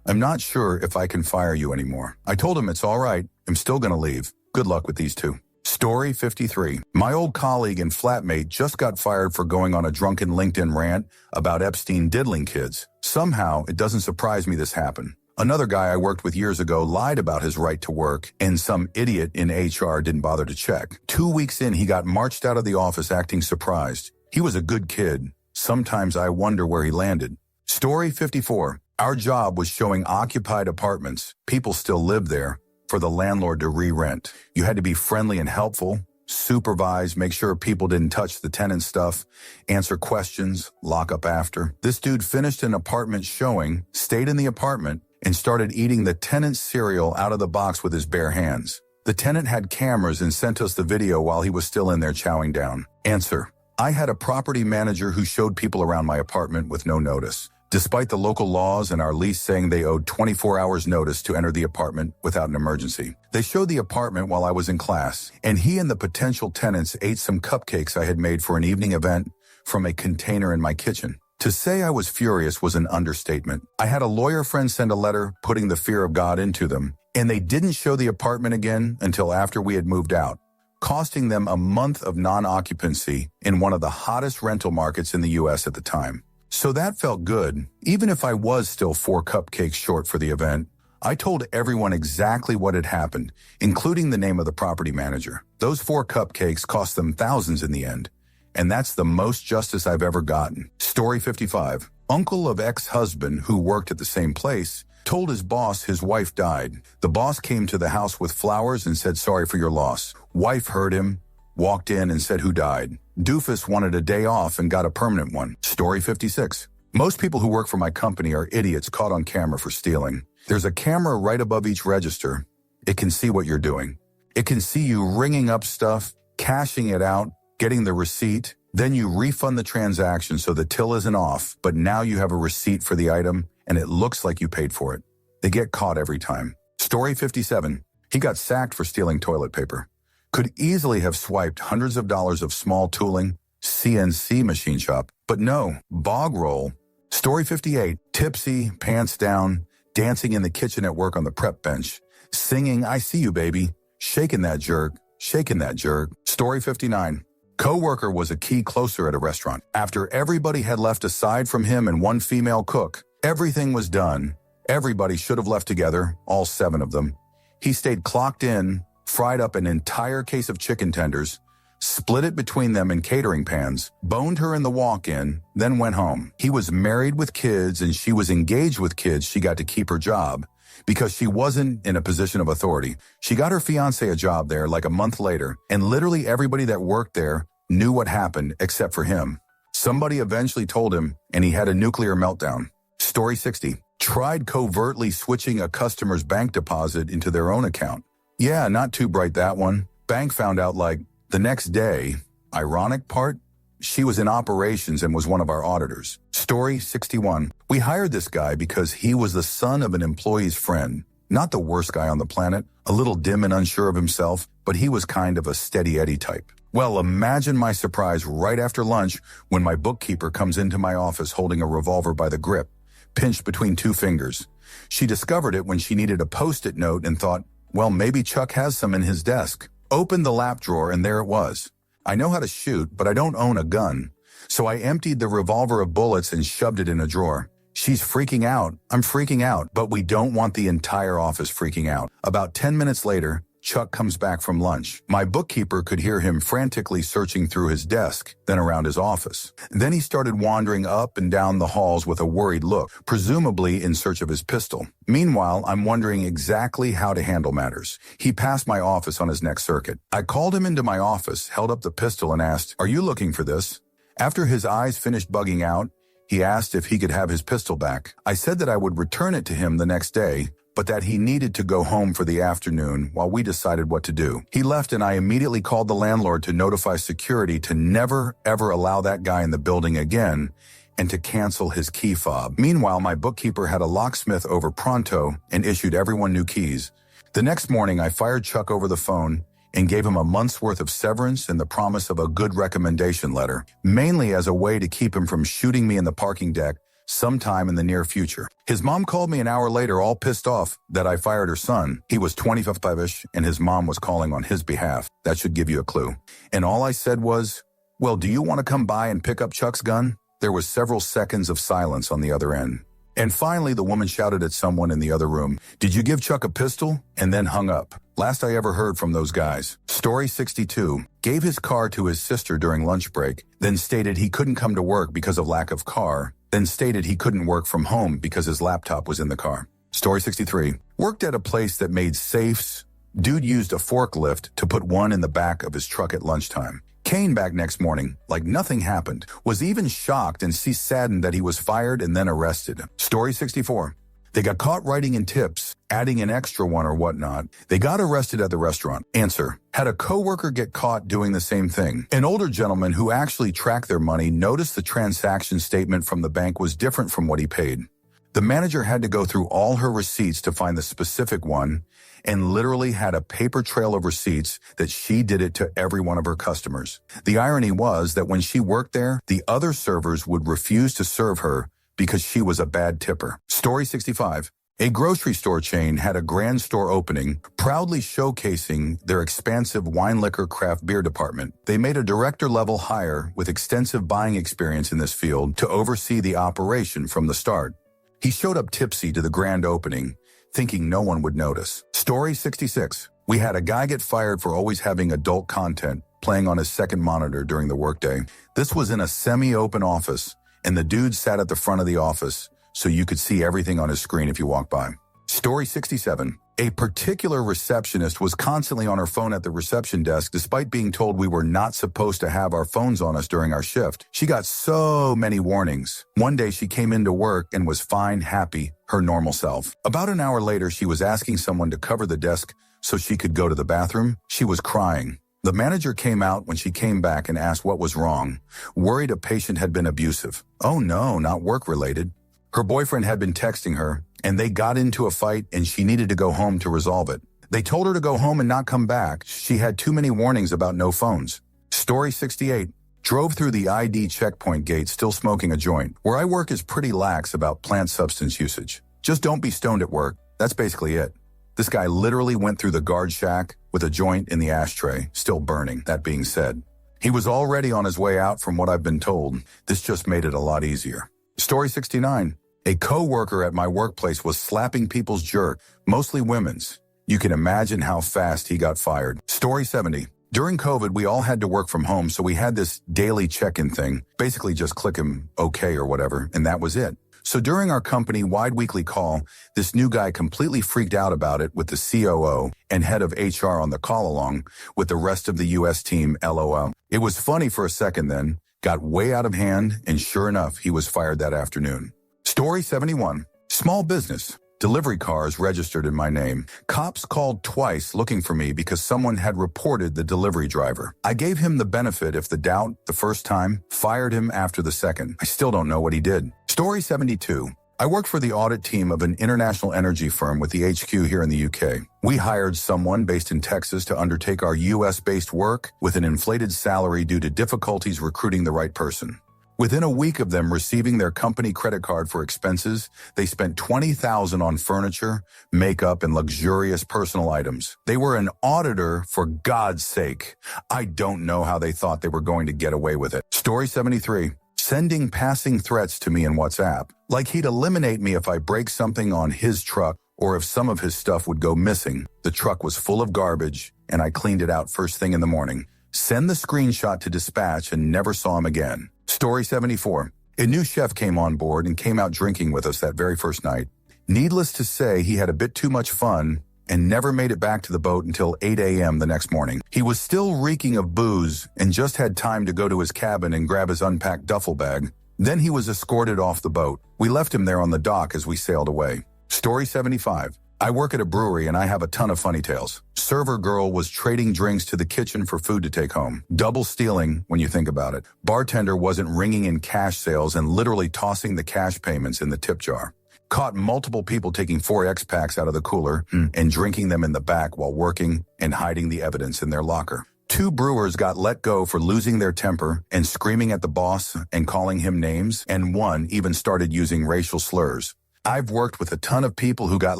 "I'm not sure if I can fire you anymore." I told him it's all right. I'm still going to leave. Good luck with these two. Story 53. My old colleague and flatmate just got fired for going on a drunken LinkedIn rant about Epstein diddling kids. Somehow, it doesn't surprise me this happened. Another guy I worked with years ago lied about his right to work, and some idiot in HR didn't bother to check. 2 weeks in, he got marched out of the office acting surprised. He was a good kid. Sometimes I wonder where he landed. Story 54. Our job was showing occupied apartments. People still lived there, for the landlord to re-rent. You had to be friendly and helpful, supervise, make sure people didn't touch the tenant stuff, answer questions, lock up after. This dude finished an apartment showing, stayed in the apartment, and started eating the tenant's cereal out of the box with his bare hands. The tenant had cameras and sent us the video while he was still in there chowing down. Answer: I had a property manager who showed people around my apartment with no notice, despite the local laws and our lease saying they owed 24 hours notice to enter the apartment without an emergency. They showed the apartment while I was in class, and he and the potential tenants ate some cupcakes I had made for an evening event from a container in my kitchen. To say I was furious was an understatement. I had a lawyer friend send a letter putting the fear of God into them, and they didn't show the apartment again until after we had moved out, costing them a month of non-occupancy in one of the hottest rental markets in the U.S. at the time. So that felt good. Even if I was still 4 cupcakes short for the event, I told everyone exactly what had happened, including the name of the property manager. Those 4 cupcakes cost them thousands in the end, and that's the most justice I've ever gotten. Story 55. Uncle of ex-husband who worked at the same place told his boss his wife died. The boss came to the house with flowers and said sorry for your loss. Wife heard him, walked in and said who died. Doofus wanted a day off and got a permanent one. Story 56. Most people who work for my company are idiots caught on camera for stealing. There's a camera right above each register. It can see what you're doing. It can see you ringing up stuff, cashing it out, getting the receipt. Then you refund the transaction so the till isn't off, but now you have a receipt for the item and it looks like you paid for it. They get caught every time. Story 57. He got sacked for stealing toilet paper. Could easily have swiped hundreds of dollars of small tooling, CNC machine shop, but no, bog roll. Story 58. Tipsy, pants down, dancing in the kitchen at work on the prep bench, singing "I See You, Baby," shaking that jerk, shaking that jerk. Story 59. Coworker was a key closer at a restaurant. After everybody had left aside from him and one female cook, everything was done. Everybody should have left together, all 7 of them. He stayed clocked in, fried up an entire case of chicken tenders, split it between them in catering pans, boned her in the walk-in, then went home. He was married with kids and she was engaged with kids. She got to keep her job because she wasn't in a position of authority. She got her fiancé a job there like a month later, and literally everybody that worked there knew what happened except for him. Somebody eventually told him, and he had a nuclear meltdown. Story 60. Tried covertly switching a customer's bank deposit into their own account. Yeah, not too bright, that one. Bank found out like the next day. Ironic part? She was in operations and was one of our auditors. Story 61. We hired this guy because he was the son of an employee's friend. Not the worst guy on the planet, a little dim and unsure of himself, but he was kind of a steady Eddie type. Well, imagine my surprise right after lunch when my bookkeeper comes into my office holding a revolver by the grip, pinched between 2 fingers. She discovered it when she needed a Post-it note and thought, well, maybe Chuck has some in his desk. Opened the lap drawer and there it was. I know how to shoot, but I don't own a gun. So I emptied the revolver of bullets and shoved it in a drawer. She's freaking out. I'm freaking out, but we don't want the entire office freaking out. About 10 minutes later, Chuck comes back from lunch. My bookkeeper could hear him frantically searching through his desk, then around his office. Then he started wandering up and down the halls with a worried look, presumably in search of his pistol. Meanwhile, I'm wondering exactly how to handle matters. He passed my office on his next circuit. I called him into my office, held up the pistol and asked, "Are you looking for this?" After his eyes finished bugging out, he asked if he could have his pistol back. I said that I would return it to him the next day, but that he needed to go home for the afternoon while we decided what to do. He left and I immediately called the landlord to notify security to never, ever allow that guy in the building again and to cancel his key fob. Meanwhile, my bookkeeper had a locksmith over pronto and issued everyone new keys. The next morning, I fired Chuck over the phone and gave him a month's worth of severance and the promise of a good recommendation letter, mainly as a way to keep him from shooting me in the parking deck sometime in the near future. His mom called me an hour later all pissed off that I fired her son. He was 25-ish and his mom was calling on his behalf. That should give you a clue. And all I said was, well, do you want to come by and pick up Chuck's gun? There was several seconds of silence on the other end. And finally, the woman shouted at someone in the other room, "Did you give Chuck a pistol?" and then hung up. Last I ever heard from those guys. Story 62. Gave his car to his sister during lunch break, then stated he couldn't come to work because of lack of car, then stated he couldn't work from home because his laptop was in the car. Story 63. Worked at a place that made safes. Dude used a forklift to put one in the back of his truck at lunchtime. Came back next morning like nothing happened. Was even shocked and saddened that he was fired and then arrested. Story 64. They got caught writing in tips, adding an extra one or whatnot. They got arrested at the restaurant. Answer. Had a coworker get caught doing the same thing. An older gentleman who actually tracked their money noticed the transaction statement from the bank was different from what he paid. The manager had to go through all her receipts to find the specific one and literally had a paper trail of receipts that she did it to every one of her customers. The irony was that when she worked there, the other servers would refuse to serve her because she was a bad tipper. Story 65. A grocery store chain had a grand store opening, proudly showcasing their expansive wine liquor craft beer department. They made a director-level hire with extensive buying experience in this field to oversee the operation from the start. He showed up tipsy to the grand opening, thinking no one would notice. Story 66. We had a guy get fired for always having adult content playing on his second monitor during the workday. This was in a semi-open office, and the dude sat at the front of the office so you could see everything on his screen if you walked by. Story 67. A particular receptionist was constantly on her phone at the reception desk despite being told we were not supposed to have our phones on us during our shift. She got so many warnings. One day she came into work and was fine, happy, her normal self. About an hour later, she was asking someone to cover the desk so she could go to the bathroom. She was crying. The manager came out when she came back and asked what was wrong, worried a patient had been abusive. Oh no, not work-related. Her boyfriend had been texting her, and they got into a fight and she needed to go home to resolve it. They told her to go home and not come back. She had too many warnings about no phones. Story 68. Drove through the ID checkpoint gate still smoking a joint. Where I work is pretty lax about plant substance usage. Just don't be stoned at work. That's basically it. This guy literally went through the guard shack with a joint in the ashtray, still burning. That being said, he was already on his way out from what I've been told. This just made it a lot easier. Story 69. A coworker at my workplace was slapping people's jerk, mostly women's. You can imagine how fast he got fired. Story 70. During COVID, we all had to work from home, so we had this daily check-in thing. Basically just click him okay or whatever, and that was it. So during our company-wide weekly call, this new guy completely freaked out about it with the COO and head of HR on the call along with the rest of the US team, LOL. It was funny for a second then, got way out of hand, and sure enough, he was fired that afternoon. Story 71. Small business. Delivery cars registered in my name. Cops called twice looking for me because someone had reported the delivery driver. I gave him the benefit of the doubt the first time, fired him after the second. I still don't know what he did. Story 72. I worked for the audit team of an international energy firm with the HQ here in the UK. We hired someone based in Texas to undertake our US-based work with an inflated salary due to difficulties recruiting the right person. Within a week of them receiving their company credit card for expenses, they spent $20,000 on furniture, makeup, and luxurious personal items. They were an auditor, for God's sake. I don't know how they thought they were going to get away with it. Story 73. Sending passing threats to me in WhatsApp, like he'd eliminate me if I break something on his truck or if some of his stuff would go missing. The truck was full of garbage, and I cleaned it out first thing in the morning. Send the screenshot to dispatch and never saw him again. Story 74. A new chef came on board and came out drinking with us that very first night. Needless to say, he had a bit too much fun and never made it back to the boat until 8 a.m. the next morning. He was still reeking of booze and just had time to go to his cabin and grab his unpacked duffel bag. Then he was escorted off the boat. We left him there on the dock as we sailed away. Story 75. I work at a brewery and I have a ton of funny tales. Server girl was trading drinks to the kitchen for food to take home. Double stealing when you think about it. Bartender wasn't ringing in cash sales and literally tossing the cash payments in the tip jar. Caught multiple people taking 4X packs out of the cooler and drinking them in the back while working and hiding the evidence in their locker. 2 brewers got let go for losing their temper and screaming at the boss and calling him names, and 1 even started using racial slurs. I've worked with a ton of people who got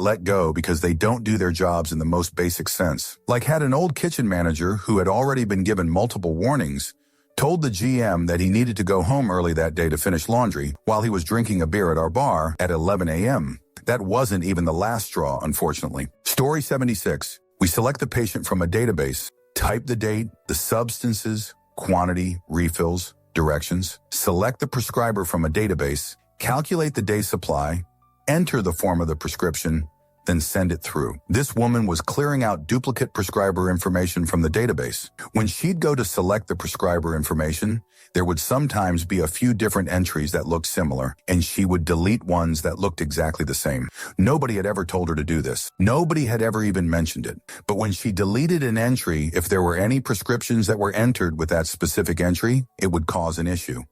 let go because they don't do their jobs in the most basic sense. Like had an old kitchen manager who had already been given multiple warnings, told the GM that he needed to go home early that day to finish laundry while he was drinking a beer at our bar at 11 a.m. That wasn't even the last straw, unfortunately. Story 76. We select the patient from a database, type the date, the substances, quantity, refills, directions, select the prescriber from a database, calculate the day's supply, enter the form of the prescription, then send it through. This woman was clearing out duplicate prescriber information from the database. When she'd go to select the prescriber information, there would sometimes be a few different entries that looked similar, and she would delete ones that looked exactly the same. Nobody had ever told her to do this. Nobody had ever even mentioned it. But when she deleted an entry, if there were any prescriptions that were entered with that specific entry, it would cause an issue.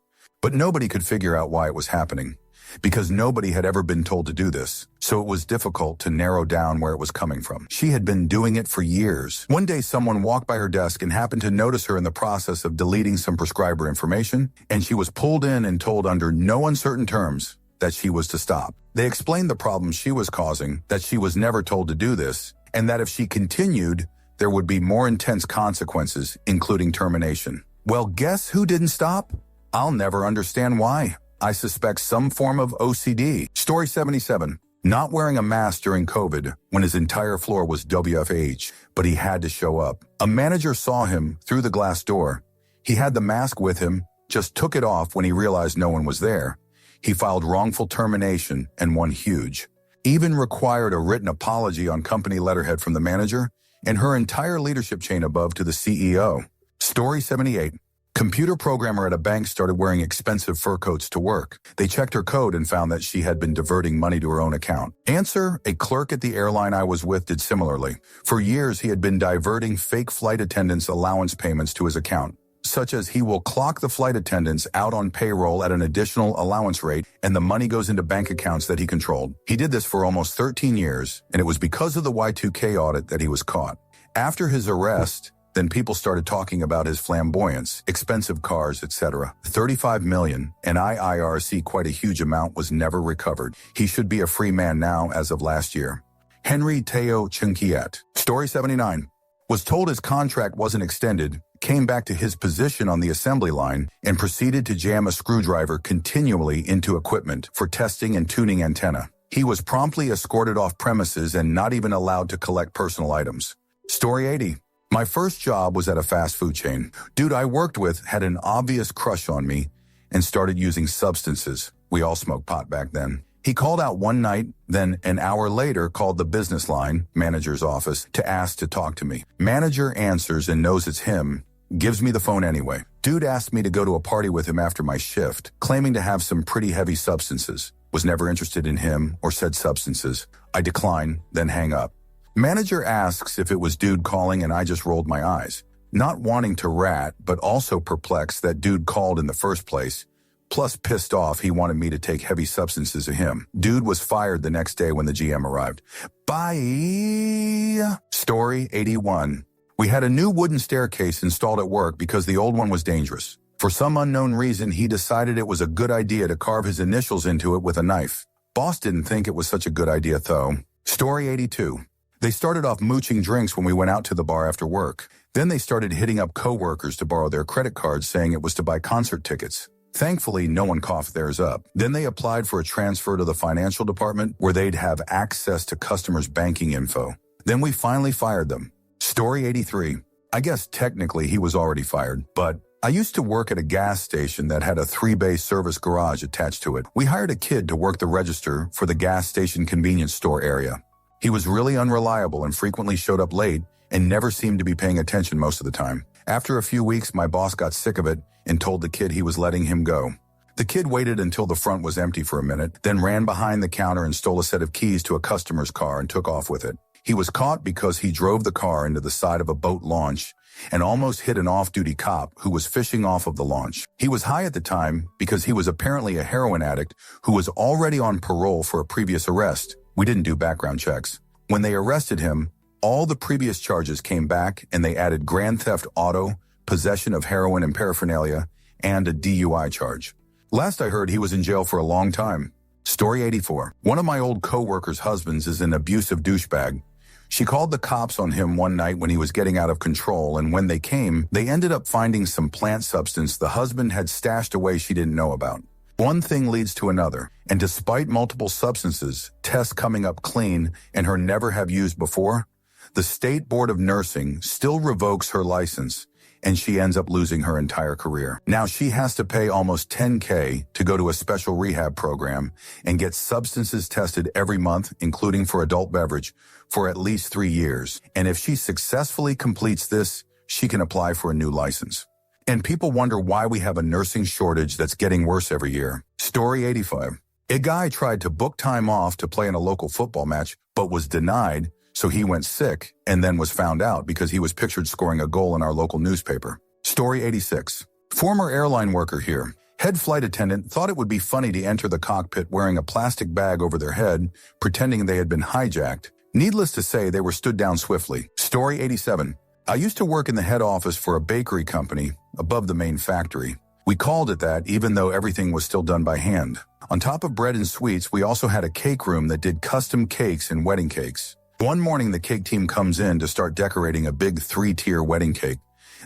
But nobody could figure out why it was happening, because nobody had ever been told to do this, so it was difficult to narrow down where it was coming from. She had been doing it for years. One day, someone walked by her desk and happened to notice her in the process of deleting some prescriber information, and she was pulled in and told under no uncertain terms that she was to stop. They explained the problem she was causing, that she was never told to do this, and that if she continued, there would be more intense consequences, including termination. Well, guess who didn't stop? I'll never understand why. I suspect some form of OCD. Story 77. Not wearing a mask during COVID when his entire floor was WFH, but he had to show up. A manager saw him through the glass door. He had the mask with him, just took it off when he realized no one was there. He filed wrongful termination and won huge. Even required a written apology on company letterhead from the manager and her entire leadership chain above to the CEO. Story 78. Computer programmer at a bank started wearing expensive fur coats to work. They checked her code and found that she had been diverting money to her own account. Answer, a clerk at the airline I was with did similarly. For years, he had been diverting fake flight attendants' allowance payments to his account, such as he will clock the flight attendants out on payroll at an additional allowance rate, and the money goes into bank accounts that he controlled. He did this for almost 13 years, and it was because of the Y2K audit that he was caught. After his arrest, then people started talking about his flamboyance, expensive cars, etc. $35 million, and IRC quite a huge amount, was never recovered. He should be a free man now as of last year. Henry Teo Chinkiet. Story 79. Was told his contract wasn't extended, came back to his position on the assembly line, and proceeded to jam a screwdriver continually into equipment for testing and tuning antenna. He was promptly escorted off premises and not even allowed to collect personal items. Story 80. My first job was at a fast food chain. Dude I worked with had an obvious crush on me and started using substances. We all smoked pot back then. He called out one night, then an hour later called the business line, manager's office, to ask to talk to me. Manager answers and knows it's him, gives me the phone anyway. Dude asked me to go to a party with him after my shift, claiming to have some pretty heavy substances. Was never interested in him or said substances. I decline, then hang up. Manager asks if it was dude calling and I just rolled my eyes. Not wanting to rat, but also perplexed that dude called in the first place. Plus pissed off he wanted me to take heavy substances to him. Dude was fired the next day when the GM arrived. Bye. Story 81. We had a new wooden staircase installed at work because the old one was dangerous. For some unknown reason, he decided it was a good idea to carve his initials into it with a knife. Boss didn't think it was such a good idea though. Story 82. They started off mooching drinks when we went out to the bar after work. Then they started hitting up coworkers to borrow their credit cards, saying it was to buy concert tickets. Thankfully, no one coughed theirs up. Then they applied for a transfer to the financial department where they'd have access to customers' banking info. Then we finally fired them. Story 83. I guess technically he was already fired, but I used to work at a gas station that had a 3-bay service garage attached to it. We hired a kid to work the register for the gas station convenience store area. He was really unreliable and frequently showed up late and never seemed to be paying attention most of the time. After a few weeks, my boss got sick of it and told the kid he was letting him go. The kid waited until the front was empty for a minute, then ran behind the counter and stole a set of keys to a customer's car and took off with it. He was caught because he drove the car into the side of a boat launch and almost hit an off-duty cop who was fishing off of the launch. He was high at the time because he was apparently a heroin addict who was already on parole for a previous arrest. We didn't do background checks. When they arrested him, all the previous charges came back and they added grand theft auto, possession of heroin and paraphernalia, and a DUI charge. Last I heard, he was in jail for a long time. Story 84. One of my old co-workers' husbands is an abusive douchebag. She called the cops on him one night when he was getting out of control, and when they came, they ended up finding some plant substance the husband had stashed away she didn't know about. One thing leads to another, and despite multiple substances, tests coming up clean, and her never have used before, the State Board of Nursing still revokes her license, and she ends up losing her entire career. Now she has to pay almost $10,000 to go to a special rehab program and get substances tested every month, including for adult beverage, for at least 3 years. And if she successfully completes this, she can apply for a new license. And people wonder why we have a nursing shortage that's getting worse every year. Story 85. A guy tried to book time off to play in a local football match, but was denied, so he went sick and then was found out because he was pictured scoring a goal in our local newspaper. Story 86. Former airline worker here. Head flight attendant thought it would be funny to enter the cockpit wearing a plastic bag over their head, pretending they had been hijacked. Needless to say, they were stood down swiftly. Story 87. I used to work in the head office for a bakery company above the main factory. We called it that even though everything was still done by hand. On top of bread and sweets, we also had a cake room that did custom cakes and wedding cakes. One morning, the cake team comes in to start decorating a big 3-tier wedding cake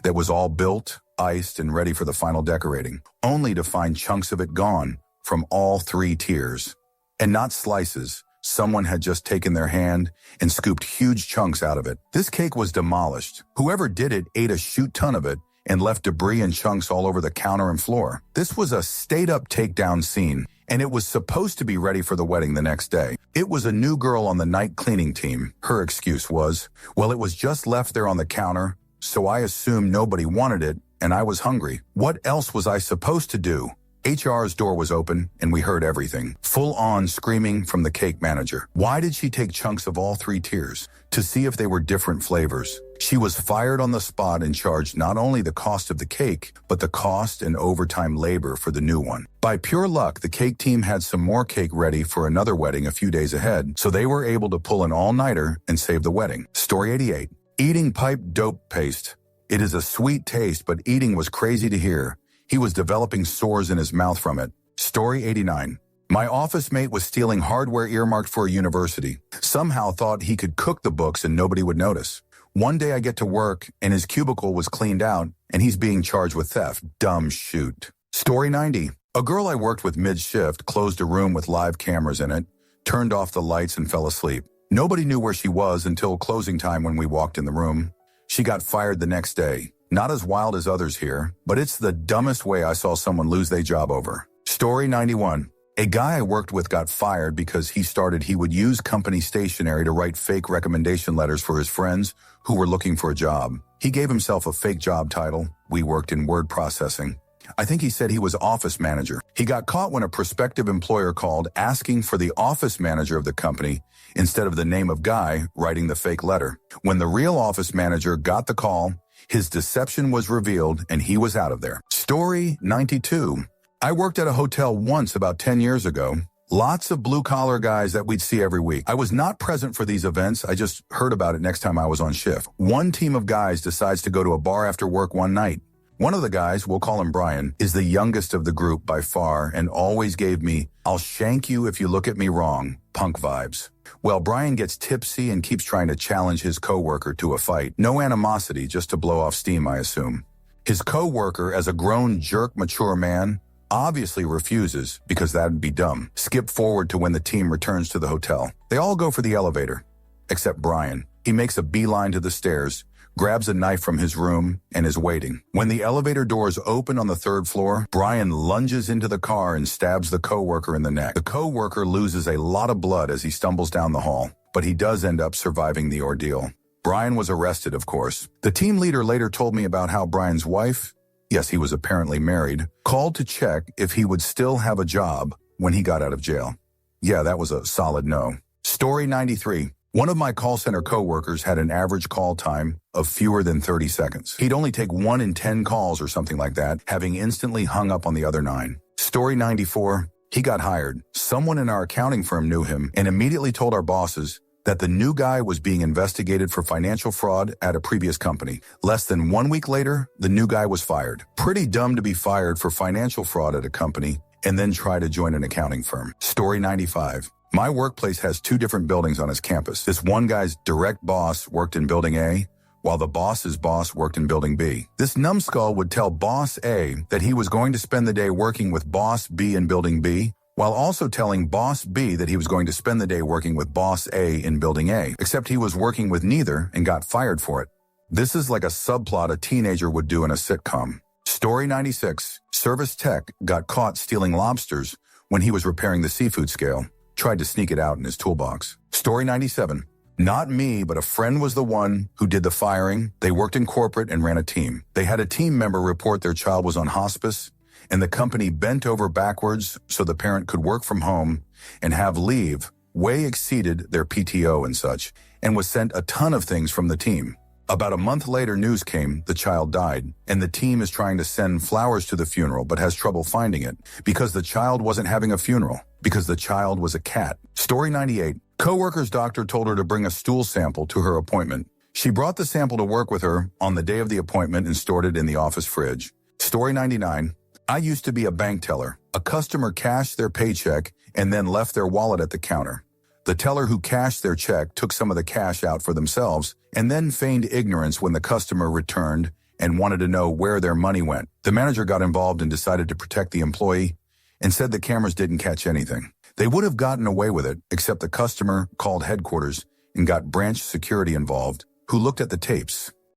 that was all built, iced, and ready for the final decorating, only to find chunks of it gone from all 3 tiers. And not slices. Someone had just taken their hand and scooped huge chunks out of it. This cake was demolished. Whoever did it ate a shoot ton of it and left debris and chunks all over the counter and floor. This was a stayed-up takedown scene, and it was supposed to be ready for the wedding the next day. It was a new girl on the night cleaning team. Her excuse was, well, it was just left there on the counter, so I assumed nobody wanted it, and I was hungry. What else was I supposed to do? HR's door was open, and we heard everything. Full-on screaming from the cake manager. Why did she take chunks of all 3 tiers? To see if they were different flavors. She was fired on the spot and charged not only the cost of the cake, but the cost and overtime labor for the new one. By pure luck, the cake team had some more cake ready for another wedding a few days ahead, so they were able to pull an all-nighter and save the wedding. Story 88. Eating pipe dope paste. It is a sweet taste, but eating was crazy to hear. He was developing sores in his mouth from it. Story 89. My office mate was stealing hardware earmarked for a university. Somehow thought he could cook the books and nobody would notice. One day I get to work and his cubicle was cleaned out and he's being charged with theft. Dumb shoot. Story 90. A girl I worked with mid-shift closed a room with live cameras in it, turned off the lights and fell asleep. Nobody knew where she was until closing time when we walked in the room. She got fired the next day. Not as wild as others here, but it's the dumbest way I saw someone lose their job over. Story 91. A guy I worked with got fired because he would use company stationery to write fake recommendation letters for his friends who were looking for a job. He gave himself a fake job title. We worked in word processing. I think he said he was office manager. He got caught when a prospective employer called asking for the office manager of the company instead of the name of guy writing the fake letter. When the real office manager got the call, his deception was revealed and he was out of there. Story 92. I worked at a hotel once about 10 years ago. Lots of blue-collar guys that we'd see every week. I was not present for these events. I just heard about it next time I was on shift. One team of guys decides to go to a bar after work one night. One of the guys, we'll call him Brian, is the youngest of the group by far and always gave me, "I'll shank you if you look at me wrong," punk vibes. Well, Brian gets tipsy and keeps trying to challenge his coworker to a fight. No animosity, just to blow off steam, I assume. His coworker, as a grown jerk mature man, obviously refuses because that'd be dumb. Skip forward to when the team returns to the hotel. They all go for the elevator, except Brian. He makes a beeline to the stairs, grabs a knife from his room, and is waiting. When the elevator doors open on the third floor, Brian lunges into the car and stabs the coworker in the neck. The coworker loses a lot of blood as he stumbles down the hall, but he does end up surviving the ordeal. Brian was arrested, of course. The team leader later told me about how Brian's wife, yes, he was apparently married, called to check if he would still have a job when he got out of jail. Yeah, that was a solid no. Story 93. One of my call center coworkers had an average call time of fewer than 30 seconds. He'd only take 1 in 10 calls or something like that, having instantly hung up on the other 9. Story 94. He got hired. Someone in our accounting firm knew him and immediately told our bosses that the new guy was being investigated for financial fraud at a previous company. Less than 1 week later, the new guy was fired. Pretty dumb to be fired for financial fraud at a company and then try to join an accounting firm. Story 95. My workplace has 2 different buildings on its campus. This one guy's direct boss worked in building A, while the boss's boss worked in building B. This numbskull would tell boss A that he was going to spend the day working with boss B in building B, while also telling boss B that he was going to spend the day working with boss A in building A, except he was working with neither and got fired for it. This is like a subplot a teenager would do in a sitcom. Story 96. Service tech got caught stealing lobsters when he was repairing the seafood scale. Tried to sneak it out in his toolbox. Story 97. Not me, but a friend was the one who did the firing. They worked in corporate and ran a team. They had a team member report their child was on hospice, and the company bent over backwards so the parent could work from home and have leave way exceeded their PTO and such, and was sent a ton of things from the team. About a month later, news came the child died, and the team is trying to send flowers to the funeral but has trouble finding it because the child wasn't having a funeral, because the child was a cat. Story 98. Coworker's doctor told her to bring a stool sample to her appointment. She brought the sample to work with her on the day of the appointment and stored it in the office fridge. Story 99. I used to be a bank teller. A customer cashed their paycheck and then left their wallet at the counter. The teller who cashed their check took some of the cash out for themselves and then feigned ignorance when the customer returned and wanted to know where their money went. The manager got involved and decided to protect the employee and said the cameras didn't catch anything. They would have gotten away with it, except the customer called headquarters and got branch security involved, who looked at the tapes.